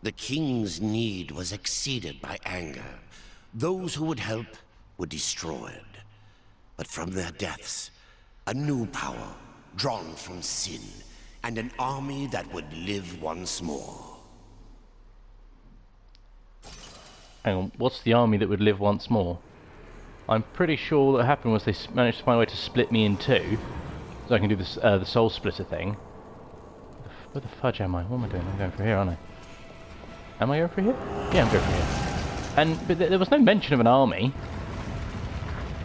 The king's need was exceeded by anger. Those who would help were destroyed. But from their deaths, a new power, drawn from sin, and an army that would live once more. Hang on, what's the army that would live once more? I'm pretty sure what happened was they managed to find a way to split me in two, so I can do this, the soul splitter thing. Where the fudge am I? What am I doing? I'm going for here, aren't I? Am I going for here? Yeah, I'm going for here. But there was no mention of an army.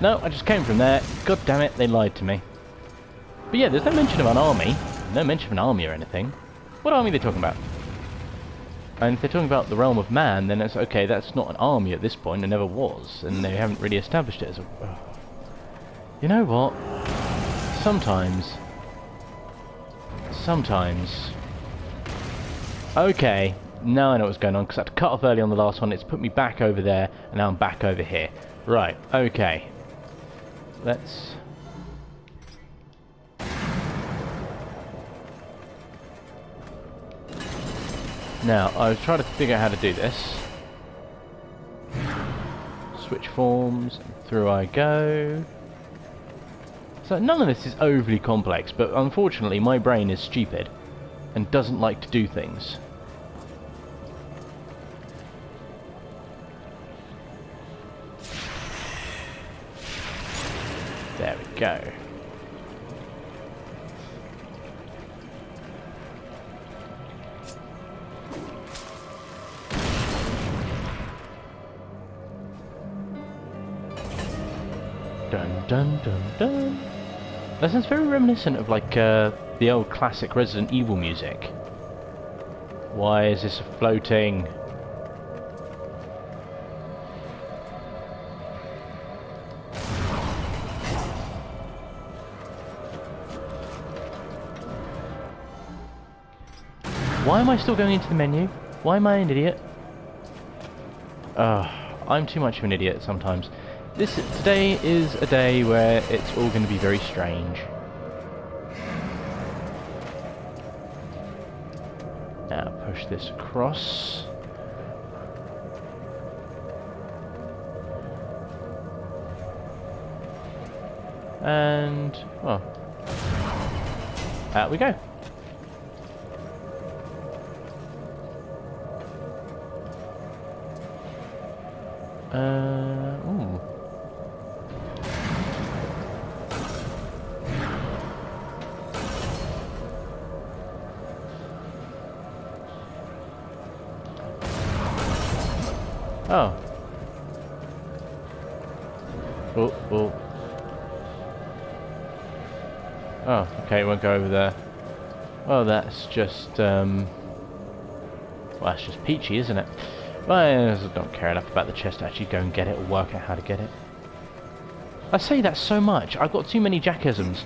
No, I just came from there. God damn it, they lied to me. But yeah, there's no mention of an army. No mention of an army or anything. What army are they talking about? And if they're talking about the realm of man, then it's okay, that's not an army at this point, it never was, and they haven't really established it as a... You know what? Sometimes... Okay, now I know what's going on, because I had to cut off early on the last one, it's put me back over there, and now I'm back over here. Right, okay. Let's... Now, I was trying to figure out how to do this. Switch forms, and through I go. So none of this is overly complex, but unfortunately my brain is stupid and doesn't like to do things. There we go. Dun dun dun dun. That sounds very reminiscent of like the old classic Resident Evil music. Why is this floating? Why am I still going into the menu? Why am I an idiot? I'm too much of an idiot sometimes. Today is a day where it's all going to be very strange. Now push this across. And, well, out we go. Ooh. Oh. Oh. Oh, okay, it won't go over there. Well, that's just, well, that's just peachy, isn't it? Well, I don't care enough about the chest to actually go and get it or work out how to get it. I say that so much. I've got too many jackisms.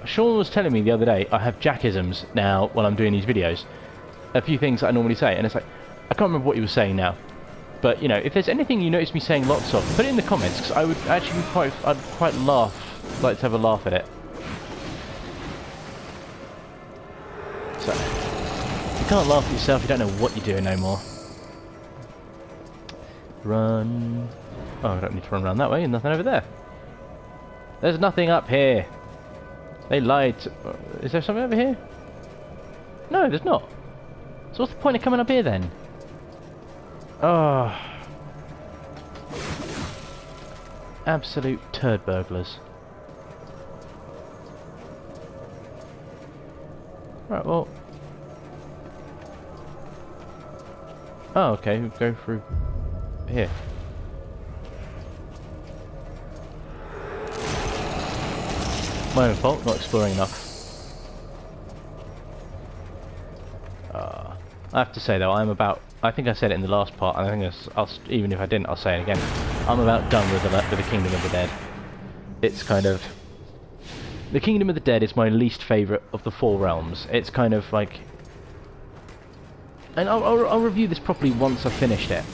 Sean was telling me the other day I have jackisms now when I'm doing these videos. A few things that I normally say, and it's like, I can't remember what he was saying now. But, you know, if there's anything you notice me saying lots of, put it in the comments, because I would actually be I'd quite like to have a laugh at it. So, if you can't laugh at yourself, you don't know what you're doing no more. Run. Oh, I don't need to run around that way, and nothing over there. There's nothing up here. They lied to... Is there something over here? No, there's not. So what's the point of coming up here then? Oh. Absolute turd burglars. Right, well... Oh, okay, we'll go through here. My own fault, not exploring enough. I have to say though, I think I said it in the last part, and I think even if I didn't, I'll say it again. I'm about done with the Kingdom of the Dead. It's kind of... The Kingdom of the Dead is my least favourite of the 4 realms. It's kind of like... And I'll review this properly once I've finished it.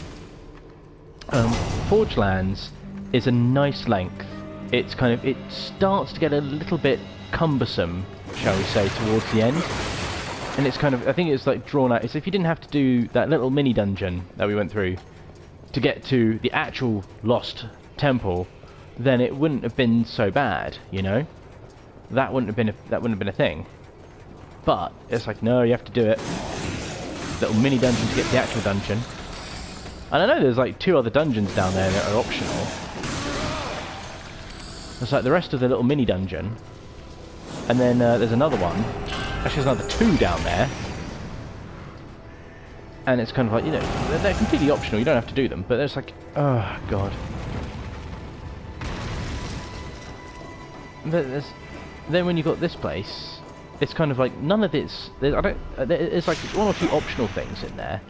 Forge Lands is a nice length. It's kind of... It starts to get a little bit cumbersome, shall we say, towards the end. And it's kind of, I think it's like drawn out. It's if you didn't have to do that little mini dungeon that we went through to get to the actual lost temple, then it wouldn't have been so bad, you know? That wouldn't have been a thing. But it's like, no, you have to do it. Little mini dungeon to get to the actual dungeon. And I know there's like 2 other dungeons down there that are optional. It's like the rest of the little mini dungeon. And then there's another one. Actually, there's another 2 down there. And it's kind of like, you know, they're completely optional. You don't have to do them. But it's like, oh, God. But then when you got this place, it's kind of like none of this. It's like 1 or 2 optional things in there.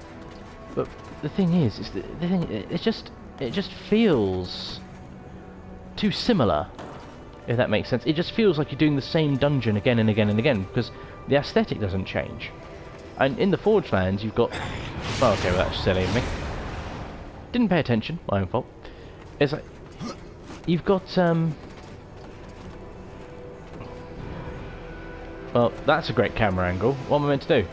But the thing is, it just feels too similar, if that makes sense. It just feels like you're doing the same dungeon again and again and again, because the aesthetic doesn't change. And in the Forge Lands, you've got... Oh, okay, well, that's silly of me. Didn't pay attention, my own fault. It's like... You've got, Well, that's a great camera angle. What am I meant to do?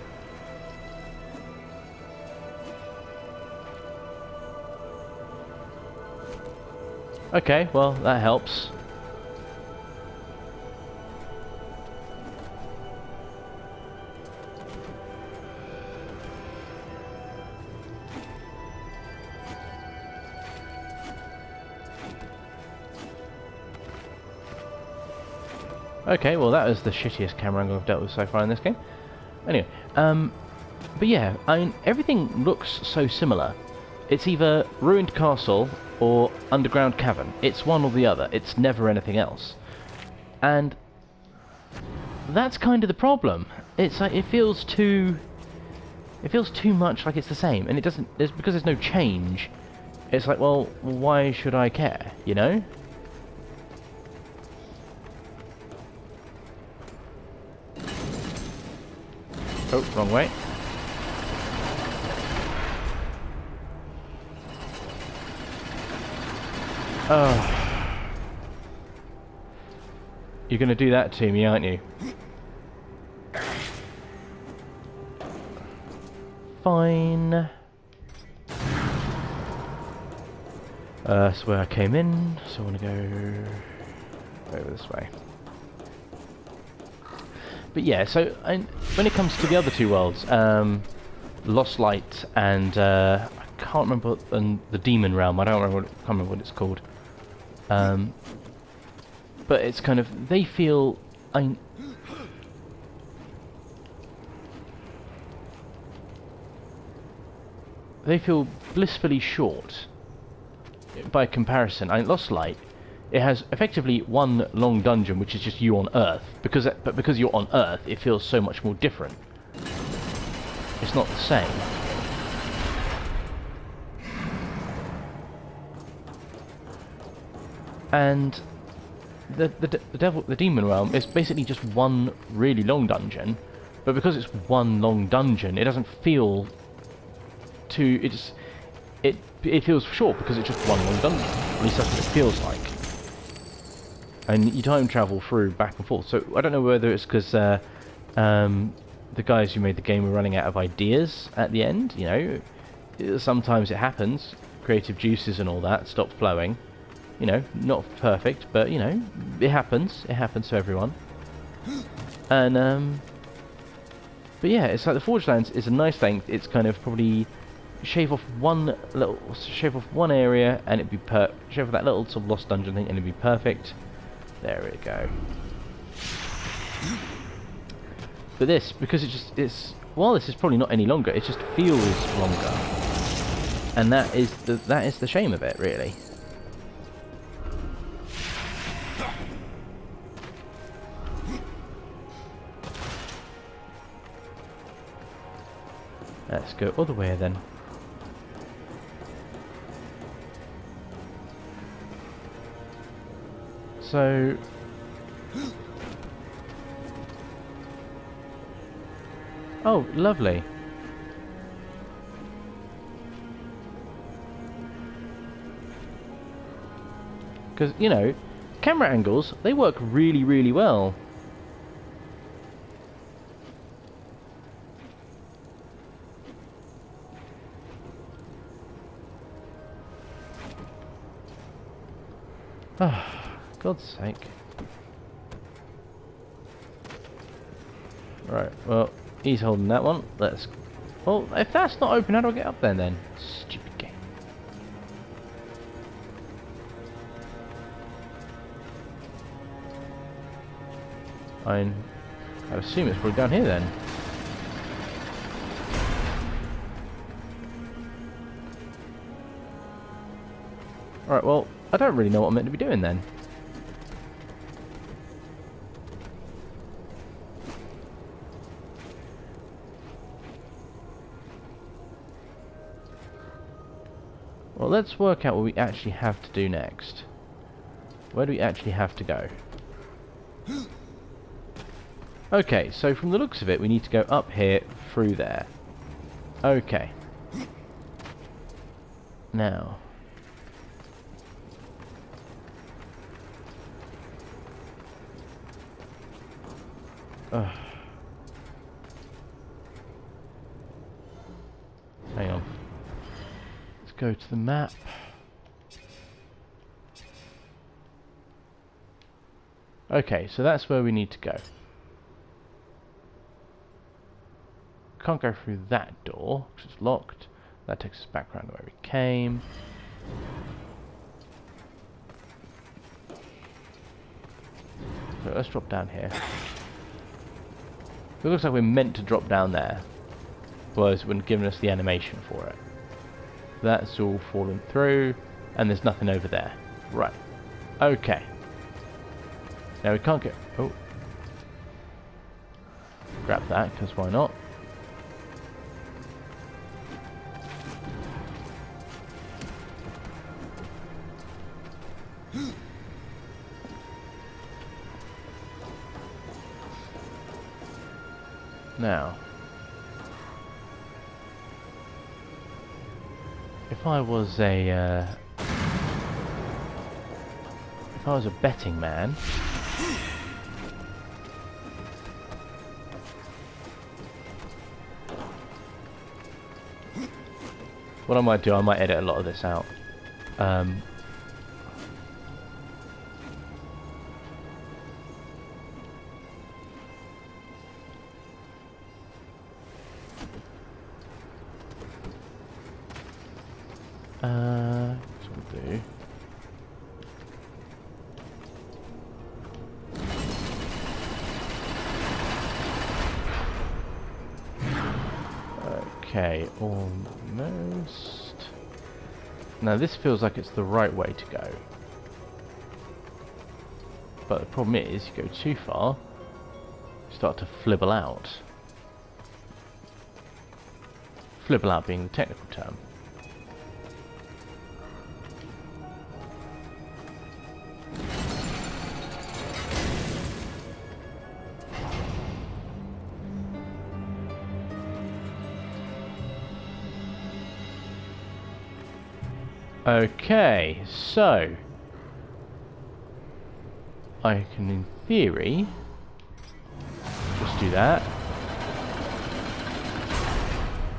Okay, well, that helps. Okay, well that was the shittiest camera angle I've dealt with so far in this game. Anyway, but yeah, I mean, everything looks so similar. It's either ruined castle or underground cavern. It's one or the other. It's never anything else. And that's kind of the problem. It's like it feels too much like it's the same, and it doesn't. It's because there's no change. It's like, well, why should I care? You know? Oh, wrong way. Oh. You're gonna do that to me, aren't you? Fine. That's where I came in, so I want to go over this way. But yeah, so when it comes to the other 2 worlds, Lost Light and I can't remember the Demon Realm. I don't remember. Can't remember what it's called. But it's kind of they feel. They feel blissfully short by comparison. Lost Light. It has effectively 1 long dungeon, which is just you on Earth. But because you're on Earth, it feels so much more different. It's not the same. And the Demon Realm is basically just 1 really long dungeon. But because it's 1 long dungeon, it doesn't feel too. It feels short because it's just 1 long dungeon. At least that's what it feels like. And you time travel through back and forth. So I don't know whether it's because the guys who made the game were running out of ideas at the end. You know, sometimes it happens. Creative juices and all that stop flowing. You know, not perfect, but you know, it happens. It happens to everyone. And but yeah, it's like the Forge Lands is a nice length. It's kind of probably shave off one area and it'd be shave off that little sort of lost dungeon thing and it'd be perfect. There we go. But this, because while this is probably not any longer, it just feels longer, and that is the shame of it, really. Let's go other way then. So oh, lovely. Because, you know, camera angles, they work really, really well. Ah, God's sake. Right, well, he's holding that one. Let's... Well, if that's not open, how do I get up there then? Stupid game. I assume it's probably down here then. Alright, well, I don't really know what I'm meant to be doing then. Well, let's work out what we actually have to do next. Where do we actually have to go? Okay, so from the looks of it, we need to go up here, through there. Okay. Now... Ugh. Hang on. Let's go to the map. Okay, so that's where we need to go. Can't go through that door, because it's locked. That takes us back around to where we came. So let's drop down here. It looks like we're meant to drop down there. Otherwise it wouldn't have given us the animation for it. That's all fallen through, and there's nothing over there. Right. Okay. Now we can't get... Oh. Grab that, because why not? Now, if I was a betting man, what I might do, I might edit a lot of this out. So we'll do. Okay, almost. Now this feels like it's the right way to go. But the problem is, you go too far, you start to flibble out. Flibble out being the technical term. Okay, so I can, in theory, just do that.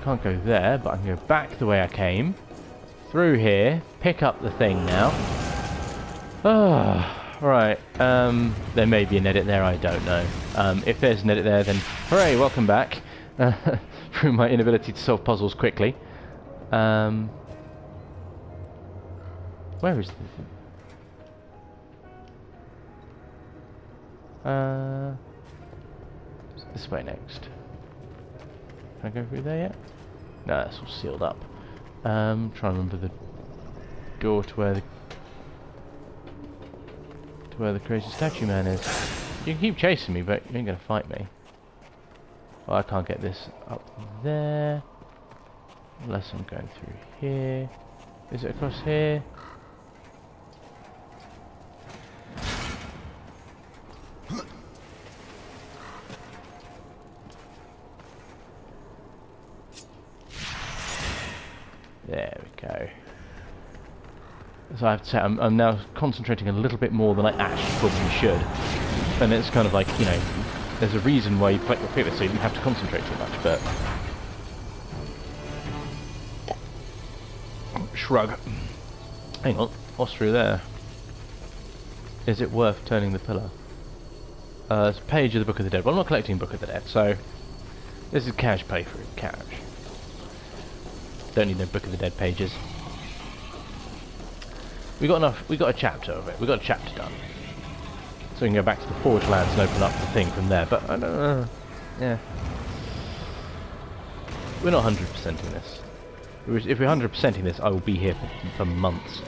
Can't go there, but I can go back the way I came, through here, pick up the thing now. Ah, right. There may be an edit there, I don't know. If there's an edit there, then hooray, welcome back. Through my inability to solve puzzles quickly. Where is the... this way next. Can I go through there yet? No, that's all sealed up. Trying to remember the door to where the crazy statue man is. You can keep chasing me, but you ain't gonna fight me. Well, I can't get this up there. Unless I'm going through here. Is it across here? There we go. So I have to say, I'm now concentrating a little bit more than I actually probably should. And it's kind of like, you know, there's a reason why you pick this, so you don't have to concentrate too much, but... Shrug. Hang on, what's through there? Is it worth turning the pillar? It's a page of the Book of the Dead. Well, I'm not collecting Book of the Dead, so this is cash playthrough. Cash. Don't need no Book of the Dead pages. We got enough. We got a chapter of it. We got a chapter done, so we can go back to the Forge Lands and open up the thing from there. But I don't know. Yeah, we're not 100%ing this. If we're 100%ing this, I will be here for months.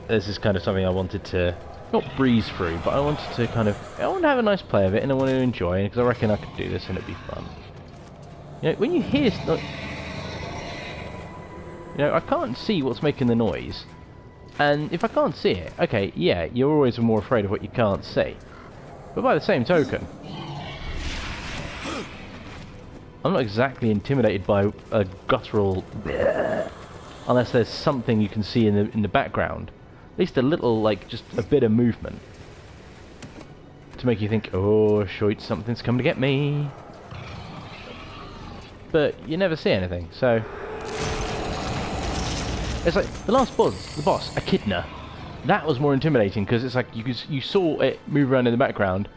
This is kind of something I wanted to not breeze through, but I wanted to I want to have a nice play of it, and I want to enjoy it because I reckon I could do this and it'd be fun. You know, when you hear, I can't see what's making the noise, and if I can't see it, okay, yeah, you're always more afraid of what you can't see. But by the same token, I'm not exactly intimidated by a guttural unless there's something you can see in the background. At least a little, just a bit of movement to make you think, oh, shite, something's coming to get me. But you never see anything, so it's like the last boss, Echidna. That was more intimidating because it's like you saw it move around in the background,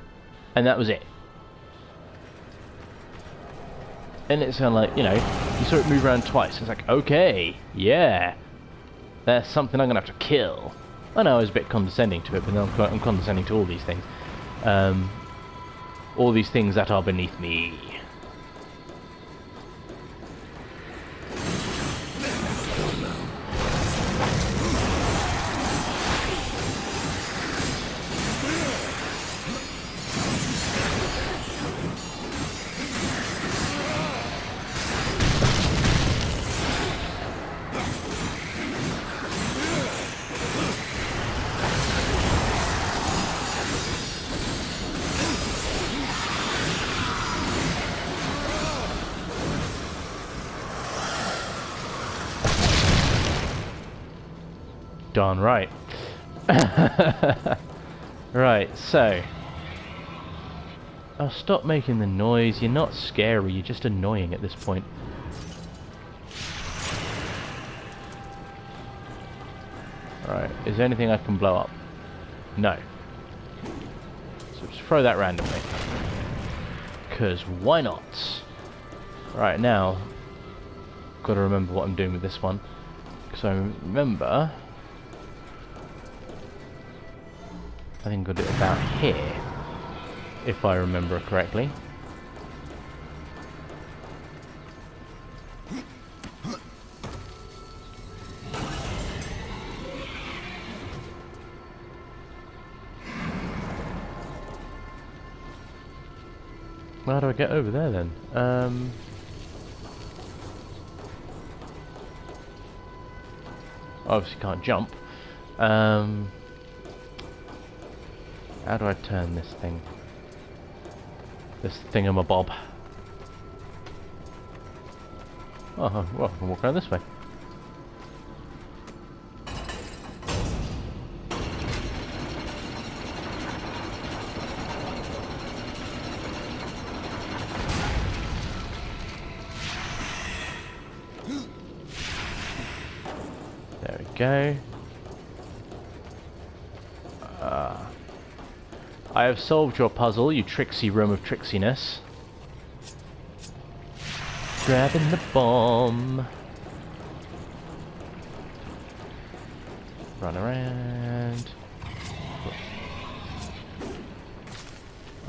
and that was it. And it's kind of like, you saw it move around twice. It's like, okay, yeah, there's something I'm gonna have to kill. I know I was a bit condescending to it, but now I'm condescending to all these things. All these things that are beneath me. Darn right. Right, so oh, stop making the noise. You're not scary, you're just annoying at this point. Right, is there anything I can blow up? No. So just throw that randomly. Because why not? Right, now gotta remember what I'm doing with this one. So remember, I think I got it about here, if I remember correctly. How do I get over there then? Obviously can't jump. How do I turn this thing? This thingamabob. Oh, well, I can walk around this way. There we go. I have solved your puzzle, you tricksy room of tricksiness. Grabbing the bomb. Run around.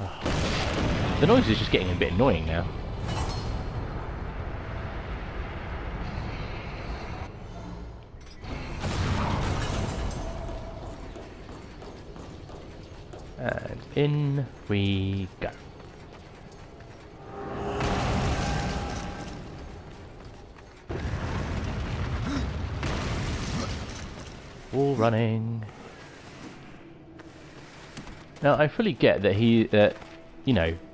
Oh. The noise is just getting a bit annoying now. And in we go. All running. Now I fully get that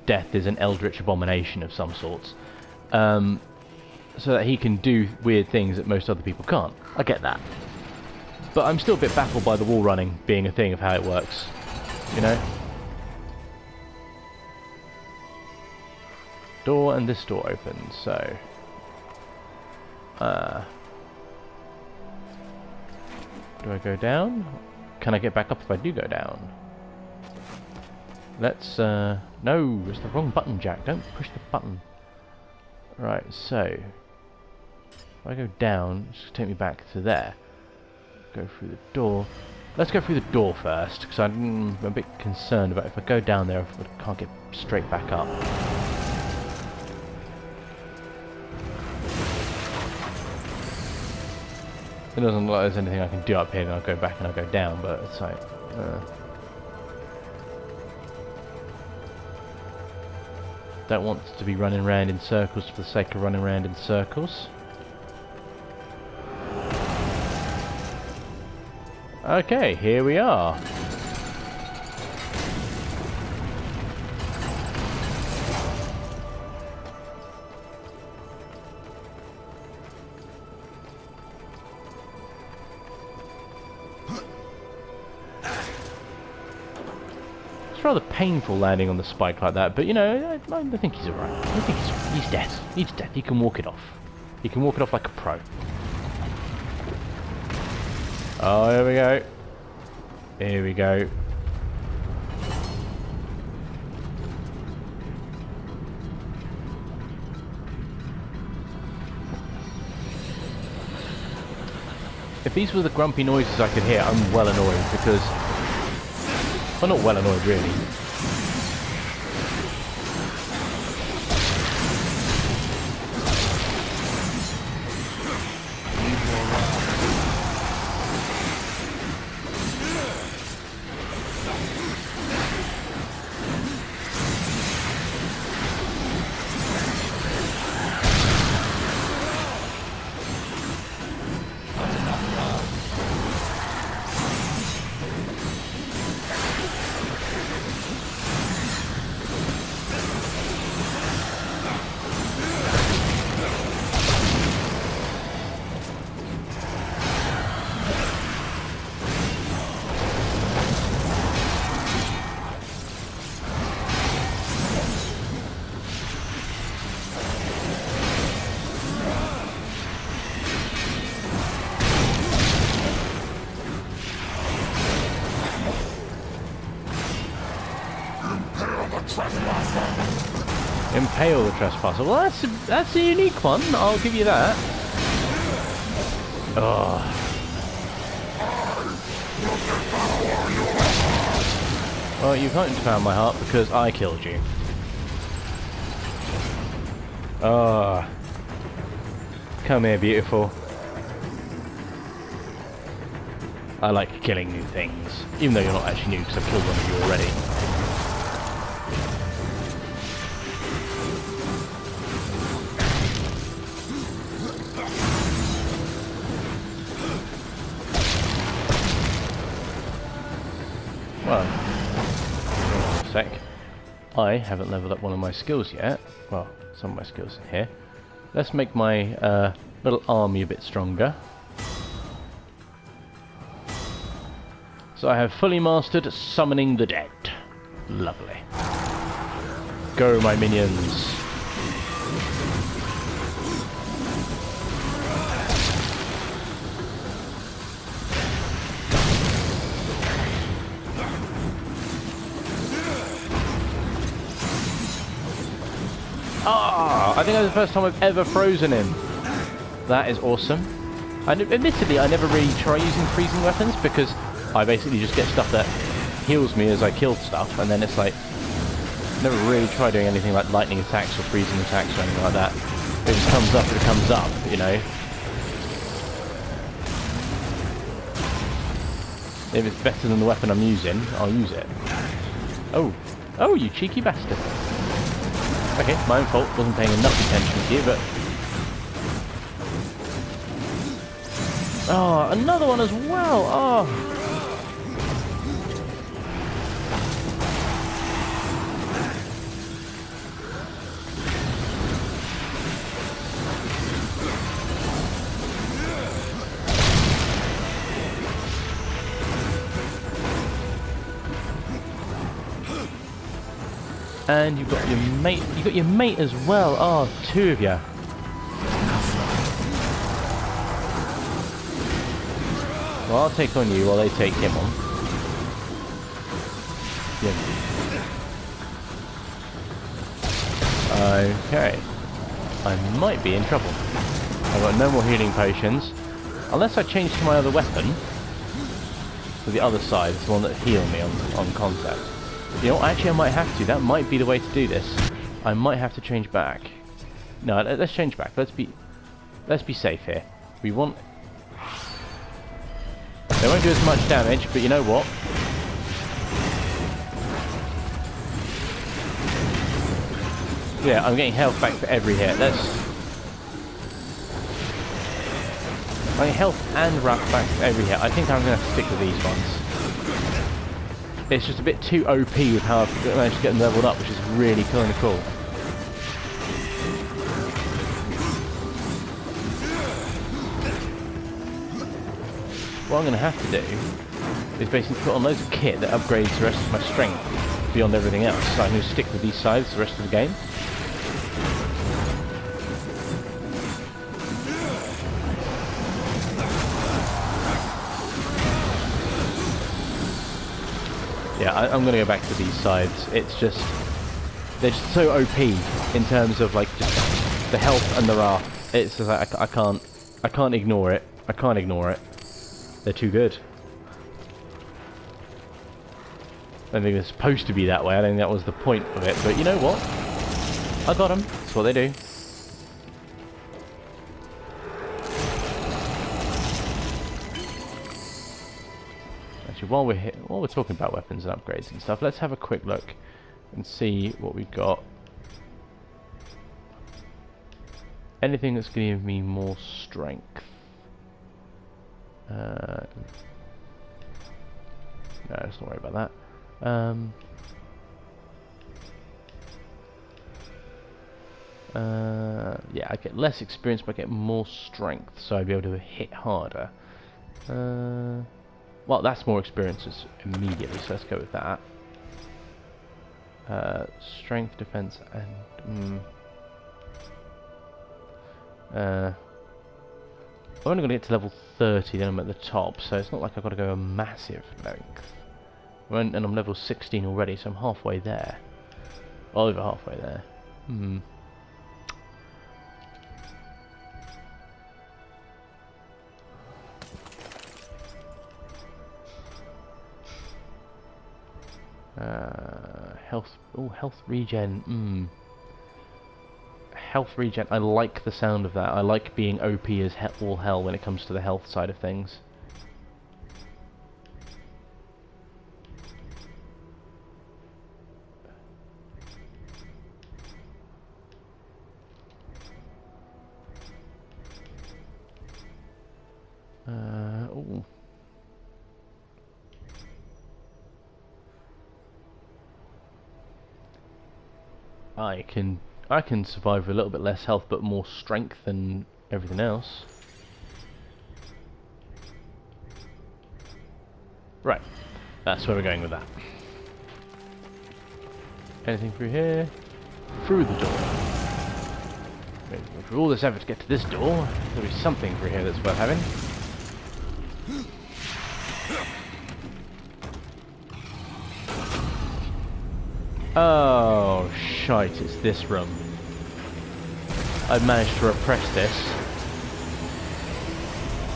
death is an eldritch abomination of some sorts, so that he can do weird things that most other people can't. I get that, but I'm still a bit baffled by the wall running being a thing of how it works. Door, and this door opens, so do I go down? can I get back up if I do go down? Let's, no, it's the wrong button, Jack. Don't push the button. Right, so, if I go down, it's going to take me back to there. Go through the door. Let's go through the door first, because I'm a bit concerned about if I go down there, I can't get straight back up. It doesn't look like there's anything I can do up here, and I'll go back and I'll go down, but it's like... don't want to be running around in circles for the sake of running around in circles. Okay, here we are. It's rather painful landing on the spike like that, but you know, I think he's alright. I think he's dead. He's dead. He can walk it off. He can walk it off like a pro. Oh, here we go. Here we go. If these were the grumpy noises I could hear, I'm well annoyed because... well, not well annoyed, really. Impale the trespasser. Well, that's a unique one. I'll give you that. Oh. Well, you can't devour my heart because I killed you. Oh. Come here, beautiful. I like killing new things, even though you're not actually new because I've killed one of you already. Well, hang on a sec. I haven't leveled up one of my skills yet. Well, some of my skills in here. Let's make my little army a bit stronger. So I have fully mastered summoning the dead. Lovely. Go, my minions. Ah, I think that's the first time I've ever frozen him. That is awesome. And admittedly, I never really try using freezing weapons because I basically just get stuff that heals me as I kill stuff, and then it's like, never really try doing anything like lightning attacks or freezing attacks or anything like that. If it just comes up, it comes up, you know. If it's better than the weapon I'm using, I'll use it. Oh. Oh, you cheeky bastard. Okay, my own fault, wasn't paying enough attention to you, but... oh, another one as well! Oh! And you've got your mate. You got your mate as well. Oh, two of you. Well, I'll take on you while they take him on. Yeah. Okay. I might be in trouble. I've got no more healing potions. Unless I change to my other weapon. To the other side, it's the one that healed me on concept. You know, actually I might have to. That might be the way to do this. I might have to change back. No, let's change back. Let's be safe here. We want... They won't do as much damage, but you know what? Yeah, I'm getting health back for every hit. I'm getting health and wrath back for every hit. I think I'm going to have to stick with these ones. It's just a bit too OP with how I've managed to get them leveled up, which is really kind of cool. What I'm going to have to do is basically put on loads of kit that upgrades the rest of my strength beyond everything else. So I'm going to stick with these sides the rest of the game. Yeah, I'm going to go back to these sides. It's just... they're just so OP in terms of like just the health and the wrath. It's just like I can't ignore it. I can't ignore it. They're too good. I don't think it's supposed to be that way. I don't think that was the point of it. But you know what? I got them. That's what they do. Actually, while we're talking about weapons and upgrades and stuff, let's have a quick look and see what we've got. Anything that's going to give me more strength. No, let's not worry about that. Yeah, I get less experience, but I get more strength, so I'd be able to hit harder. Well, that's more experiences immediately, so let's go with that. Strength, defense, and... I'm only going to get to level 30, then I'm at the top, so it's not like I've got to go a massive length. And I'm level 16 already, so I'm halfway there. Well, over halfway there. Health. Oh, health regen. Health regen. I like the sound of that. I like being OP as all hell when it comes to the health side of things. Ooh. I can survive with a little bit less health but more strength and everything else. Right, that's where we're going with that. Anything through here? Through the door. For all this effort to get to this door, there'll be something through here that's worth having. Oh, shite, it's this room. I've managed to repress this.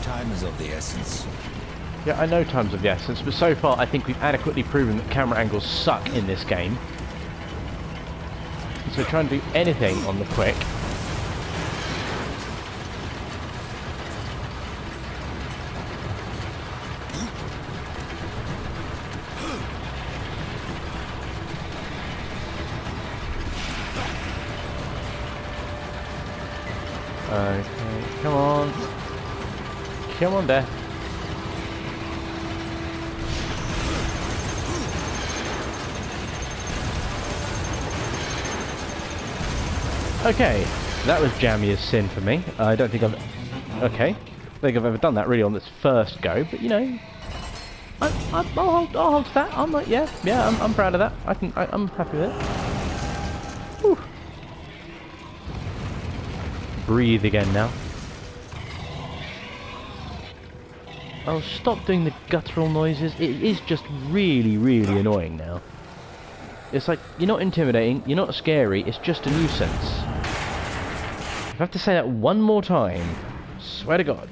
Time is of the essence. Yeah, I know time's of the essence, but so far I think we've adequately proven that camera angles suck in this game. So trying to do anything on the quick. Okay, come on. Come on, Death. Okay, that was jammy as sin for me. I don't think I've... Okay, I don't think I've ever done that really on this first go, but you know... I'll hold to that. I'm like, yeah, I'm proud of that. I'm happy with it. Whew. Breathe again now. Oh, stop doing the guttural noises. It is just really, really annoying now. It's like, you're not intimidating, you're not scary, it's just a nuisance. If I have to say that one more time, swear to God.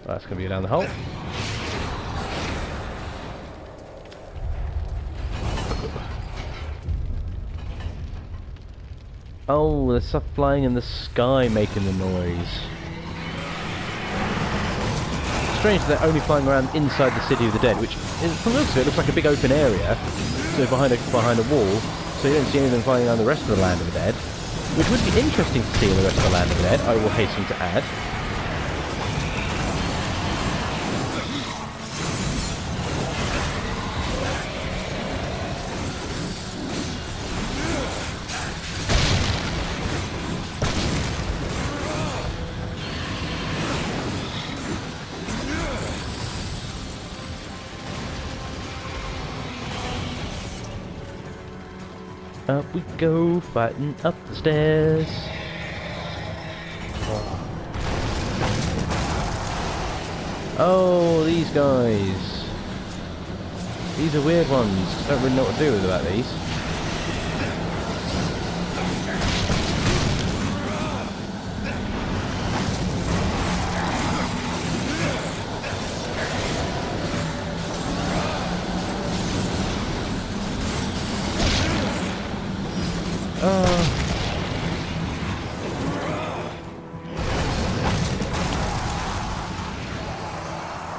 Well, that's going to be down the hole. Oh, there's stuff flying in the sky making the noise. Strange that they're only flying around inside the City of the Dead, which, from the looks of it, looks like a big open area, so behind a wall, so you don't see anything flying around the rest of the Land of the Dead, which would be interesting to see in the rest of the Land of the Dead, I will hasten to add. Up we go, fighting up the stairs. Oh, these guys. These are weird ones. Don't really know what to do with about these.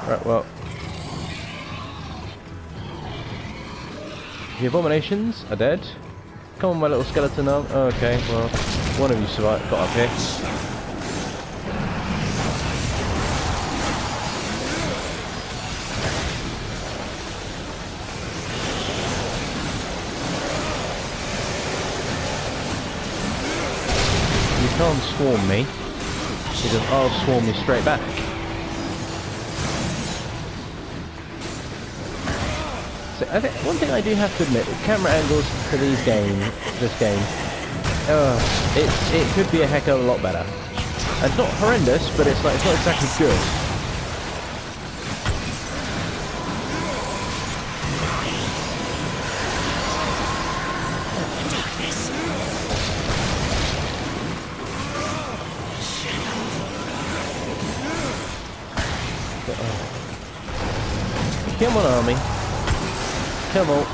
Right, well. The abominations are dead. Come on, my little skeleton arm. Oh, okay, well, one of you survived, got up here. You can't swarm me, because I'll swarm you straight back. So I think one thing I do have to admit, camera angles for this game, it could be a heck of a lot better. And not horrendous, but it's like it's not exactly good. Come on, army. Come on.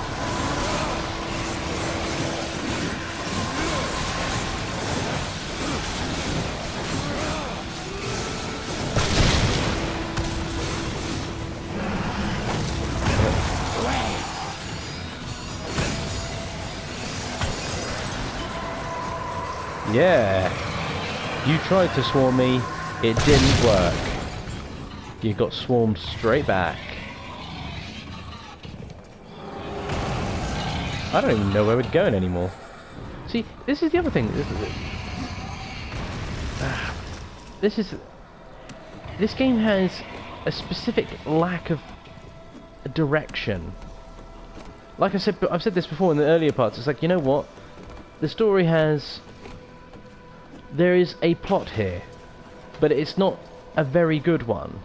Yeah. You tried to swarm me. It didn't work. You got swarmed straight back. I don't even know where we're going anymore. See, this is the other thing. This game has a specific lack of direction. Like I said, I've said this before in the earlier parts. It's like, you know what? The story there is a plot here, but it's not a very good one.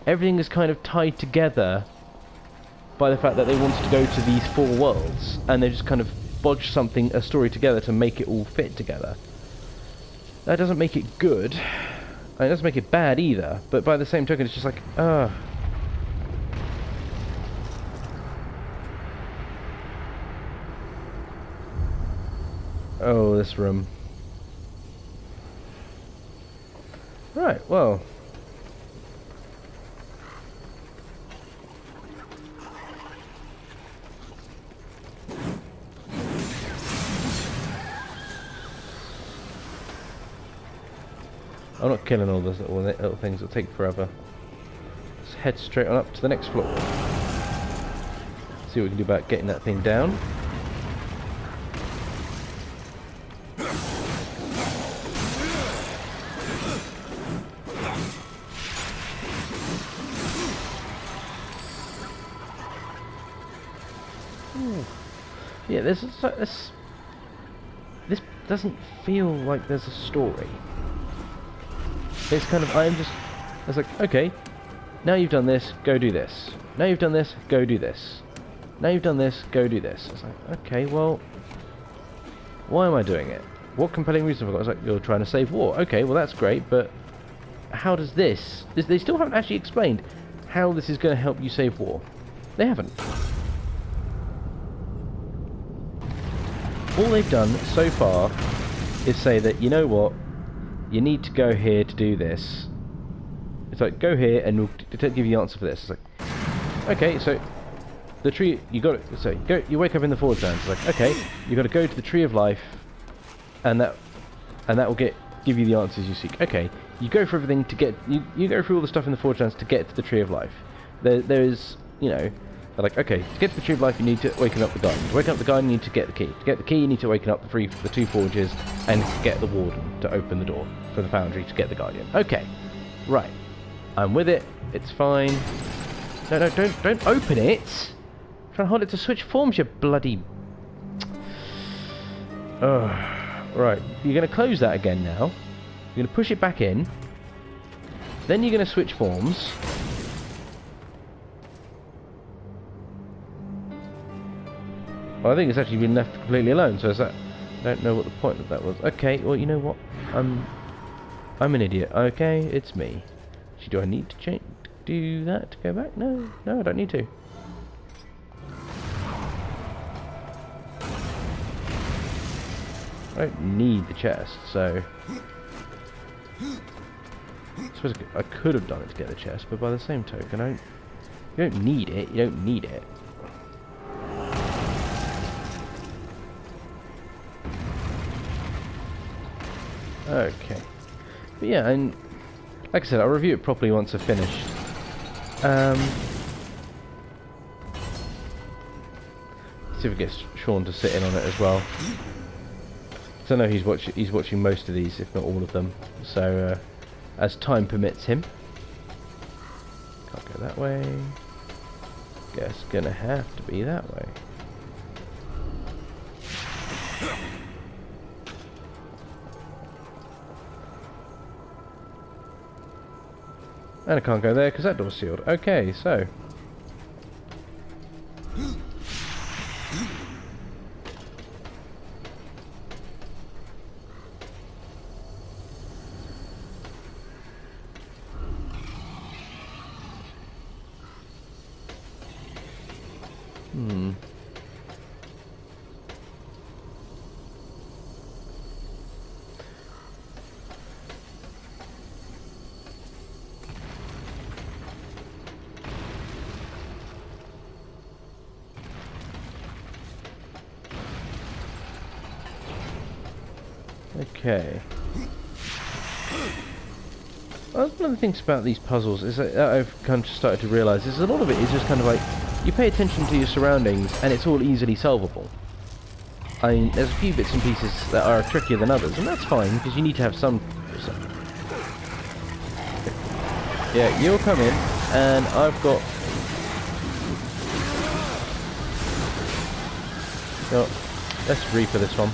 Everything is kind of tied together by the fact that they wanted to go to these 4 worlds, and they just kind of bodged a story together to make it all fit together. That doesn't make it good, and it doesn't make it bad either, but by the same token it's just like, Oh, this room. Right, well. I'm not killing all those little things that take forever. Let's head straight on up to the next floor. See what we can do about getting that thing down. Yeah, this doesn't feel like there's a story. It's kind of, it's like, okay, now you've done this, go do this. Now you've done this, go do this. Now you've done this, go do this. It's like, okay, well, why am I doing it? What compelling reason have I got? It's like, you're trying to save war. Okay, well that's great, but how does this... They still haven't actually explained how this is going to help you save war. They haven't. All they've done so far is say that, you know what, you need to go here to do this. It's like, go here and we'll give you the answer for this. It's like, okay, so the tree, you got it. So you wake up in the Forge Lands. It's like, okay, you got to go to the Tree of Life, and that will give you the answers you seek. Okay, you go for everything to get you go through all the stuff in the Forge Lands to get to the Tree of Life. There is, you know, they're like, okay, to get to the Tree of Life you need to waken up the Guardian. To waken up the Guardian you need to get the key. To get the key you need to waken up the two forges and get the Warden to open the door for the Foundry to get the Guardian. Okay, right. I'm with it. It's fine. No, don't open it. I'm trying to hold it to switch forms, you bloody... Right, you're going to close that again now. You're going to push it back in. Then you're going to switch forms. Well, I think it's actually been left completely alone, so is that... I don't know what the point of that was. Okay, well, you know what? I'm an idiot. Okay, it's me. Do I need to do that to go back? No, I don't need to. I don't need the chest, so... I suppose I could have done it to get the chest, but by the same token, you don't need it, you don't need it. Okay. But yeah, and... like I said, I'll review it properly once I've finished. See if we get Sean to sit in on it as well. So I know he's watching most of these, if not all of them. So as time permits him. Can't go that way. Guess gonna have to be that way. And I can't go there because that door's sealed. Okay, so... Okay. Well, one of the things about these puzzles is that I've kind of started to realise is a lot of it is just kind of like you pay attention to your surroundings and it's all easily solvable. I mean, there's a few bits and pieces that are trickier than others, and that's fine because you need to have some. Yeah, you'll come in, and I've got. Oh, let's Reaper this one.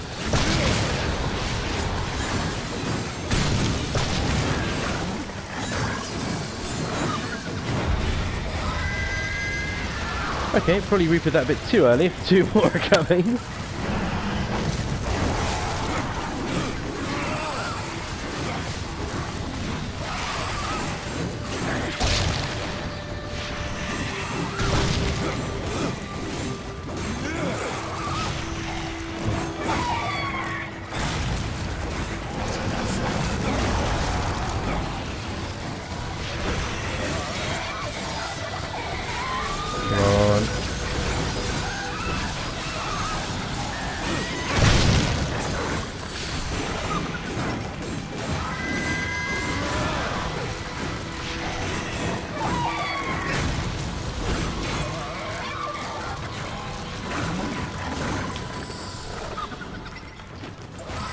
Okay, probably Reaper that a bit too early if two more are coming.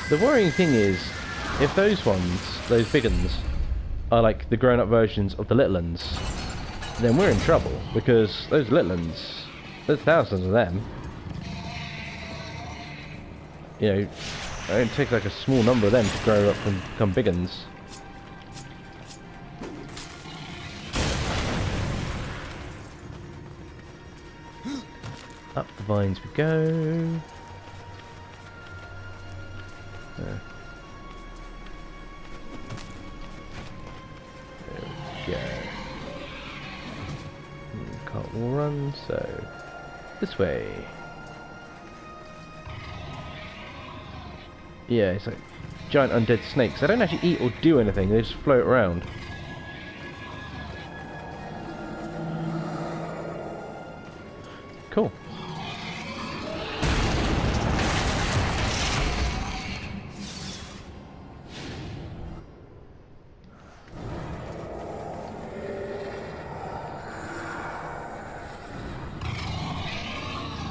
The worrying thing is, if those ones, those big ones, are like the grown-up versions of the little ones, then we're in trouble, because those little ones, there's thousands of them. You know, it only takes like a small number of them to grow up and become big ones. Up the vines we go. There we go. Can't all run, so this way. Yeah, it's like giant undead snakes. They don't actually eat or do anything, they just float around. Cool.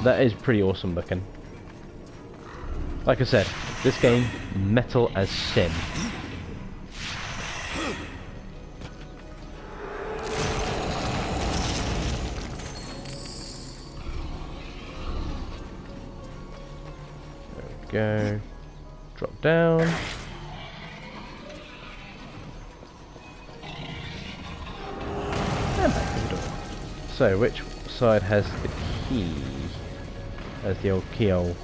That is pretty awesome looking. Like I said, this game, metal as sin. There we go. Drop down. And back to the door. So, which side has the key? As the old keyhole.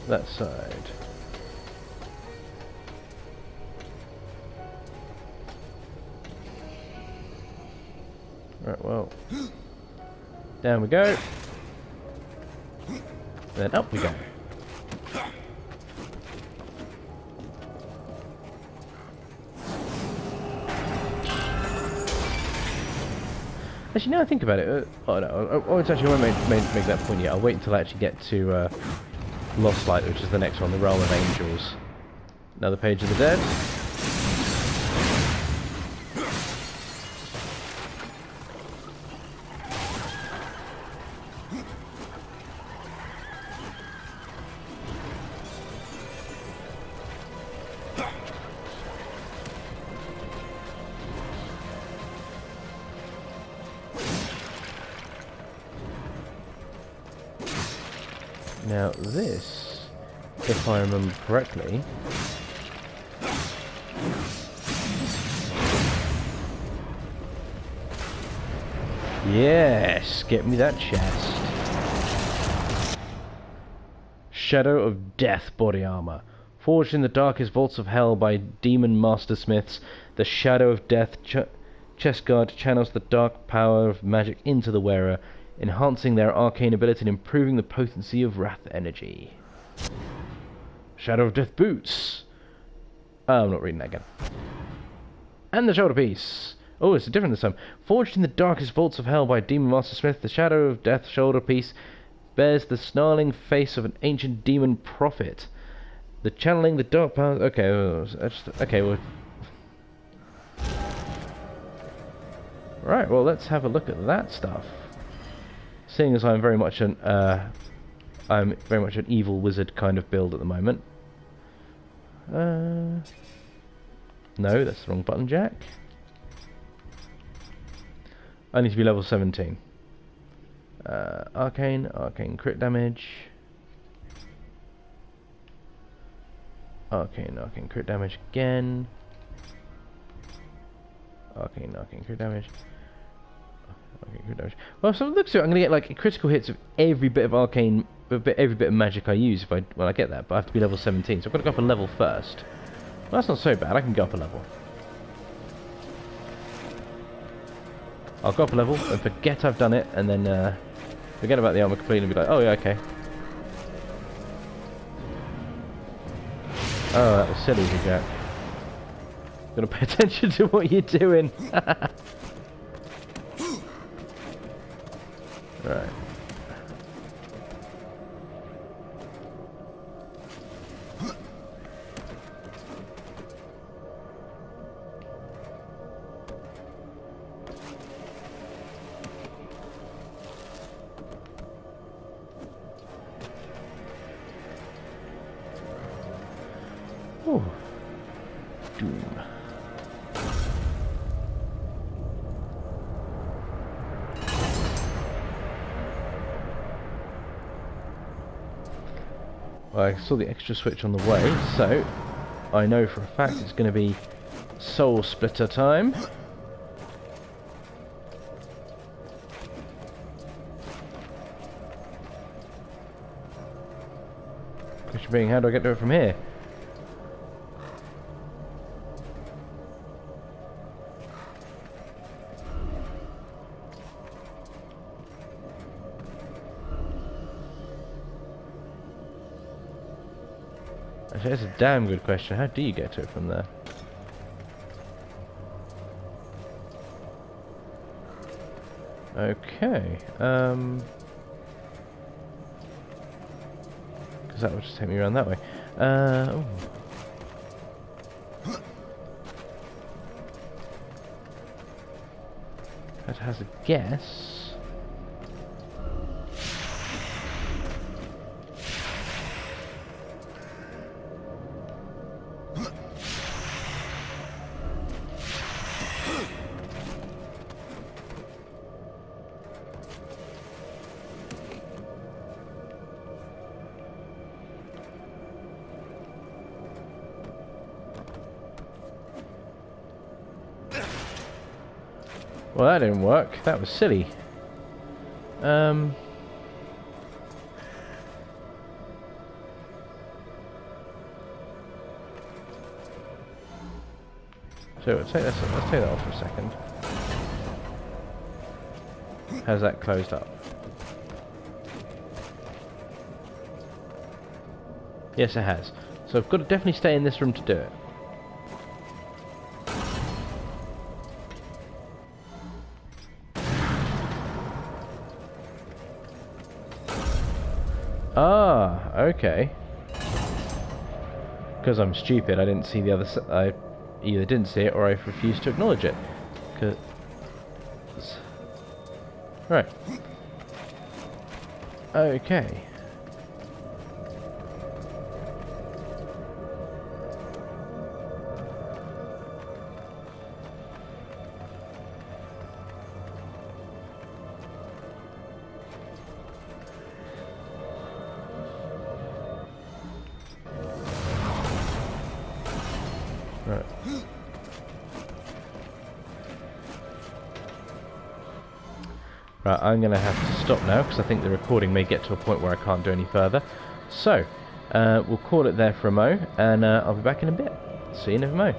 That side. Right, well. Down we go. Then up we go. Actually, now I think about it, oh no, I won't make that point yet. I'll wait until I actually get to Lost Light, which is the next one, the Realm of Angels. Another Page of the Dead. Now this, if I remember correctly, yes, get me that chest. Shadow of Death body armor. Forged in the darkest vaults of hell by demon mastersmiths, the Shadow of Death chest guard channels the dark power of magic into the wearer, enhancing their arcane ability and improving the potency of wrath energy. Shadow of Death boots. Oh, I'm not reading that again. And the shoulder piece. Oh, it's different this time. Forged in the darkest vaults of hell by Demon Master Smith, the Shadow of Death shoulder piece bears the snarling face of an ancient demon prophet. The channeling the dark power. Okay, okay. Well, right. Well, let's have a look at that stuff. Seeing as I'm very much an evil wizard kind of build at the moment. No, that's the wrong button, Jack. I need to be level 17. Arcane crit damage. Arcane crit damage again. Arcane crit damage. Okay, crit damage. Well, so it looks like I'm gonna get like critical hits of every bit of arcane, every bit of magic I use when I get that. But I have to be level 17, so I've got to go up a level first. Well, that's not so bad. I can go up a level. I'll go up a level and forget I've done it, and then forget about the armor completely and be like, oh yeah, okay. Oh, that was silly, Jack. Gotta pay attention to what you're doing. Right. Oh. Doom. I saw the extra switch on the way, so I know for a fact it's going to be soul splitter time. Question being, how do I get to it from here? Actually, that's a damn good question. How do you get to it from there? Okay, because that would just take me around that way. Oh. That has a guess. Well, that didn't work. That was silly. So let's take that off for a second. How's that closed up? Yes, it has. So I've got to definitely stay in this room to do it. Ah, okay. Because I'm stupid, I didn't see the other side. I either didn't see it or I refused to acknowledge it. Right. Okay. Right. Right, I'm going to have to stop now because I think the recording may get to a point where I can't do any further. So, we'll call it there for a mo, and I'll be back in a bit. See you in a mo.